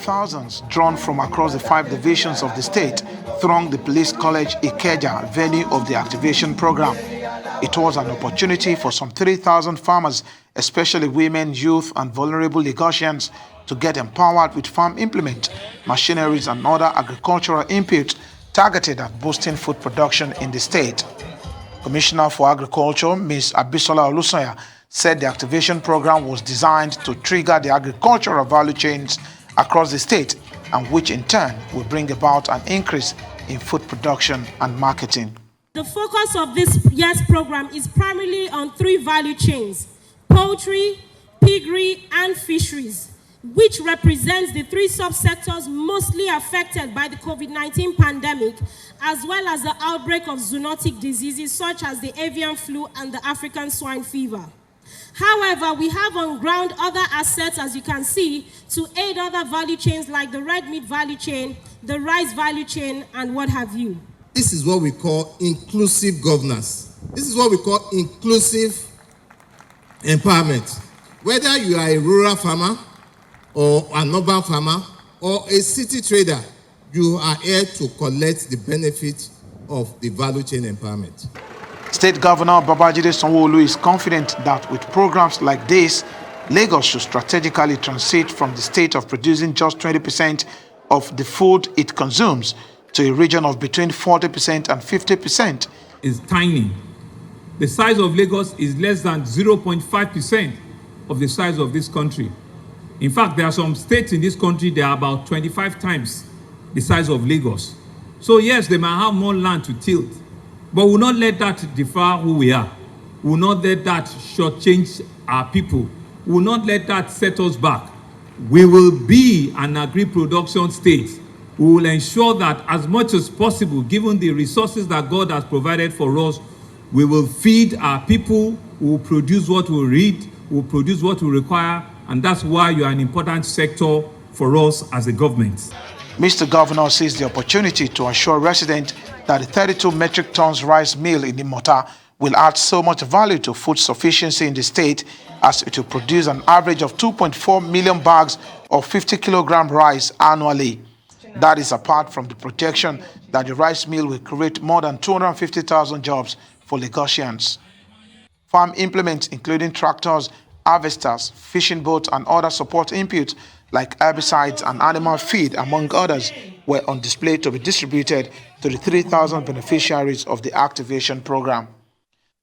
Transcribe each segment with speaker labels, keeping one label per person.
Speaker 1: thousands drawn from across the 5 divisions of the state thronged the Police College Ikeja venue of the activation program. It was an opportunity for some 3,000 farmers, especially women, youth, and vulnerable Lagosians, to get empowered with farm implements, machineries, and other agricultural inputs targeted at boosting food production in the state. Commissioner for Agriculture, Ms. Abisola Olusoya, said the activation program was designed to trigger the agricultural value chains across the state, and which in turn will bring about an increase in food production and marketing.
Speaker 2: The focus of this year's program is primarily on 3 value chains: poultry, piggery, and fisheries, which represents the 3 subsectors mostly affected by the COVID-19 pandemic, as well as the outbreak of zoonotic diseases such as the avian flu and the African swine fever. However, we have on ground other assets, as you can see, to aid other value chains like the red meat value chain, the rice value chain, and what have you.
Speaker 3: This is what we call inclusive governance. This is what we call inclusive empowerment. Whether you are a rural farmer, or an urban farmer, or a city trader, you are here to collect the benefit of the value chain empowerment.
Speaker 1: State Governor Babajide Sanwo-Olu is confident that with programs like this, Lagos should strategically transit from the state of producing just 20% of the food it consumes to a region of between 40% and 50%.
Speaker 4: It's tiny. The size of Lagos is less than 0.5% of the size of this country. In fact, there are some states in this country that are about 25 times the size of Lagos. So yes, they might have more land to tilt, but we'll not let that defer who we are. We'll not let that shortchange our people. We'll not let that set us back. We will be an agri-production state. We will ensure that as much as possible, given the resources that God has provided for us, we will feed our people, we will produce what we read, we will produce what we require, and that's why you are an important sector for us as a government.
Speaker 1: Mr. Governor sees the opportunity to assure residents that the 32 metric tons rice mill in Imota will add so much value to food sufficiency in the state as it will produce an average of 2.4 million bags of 50 kilogram rice annually. That is apart from the projection that the rice mill will create more than 250,000 jobs for Lagosians. Farm implements including tractors, harvesters, fishing boats, and other support inputs like herbicides and animal feed, among others, were on display to be distributed to the 3,000 beneficiaries of the activation program.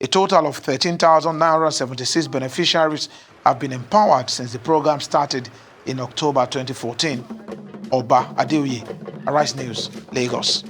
Speaker 1: A total of 13,976 beneficiaries have been empowered since the program started in October 2014. Oba Adeoye, Arise News, Lagos.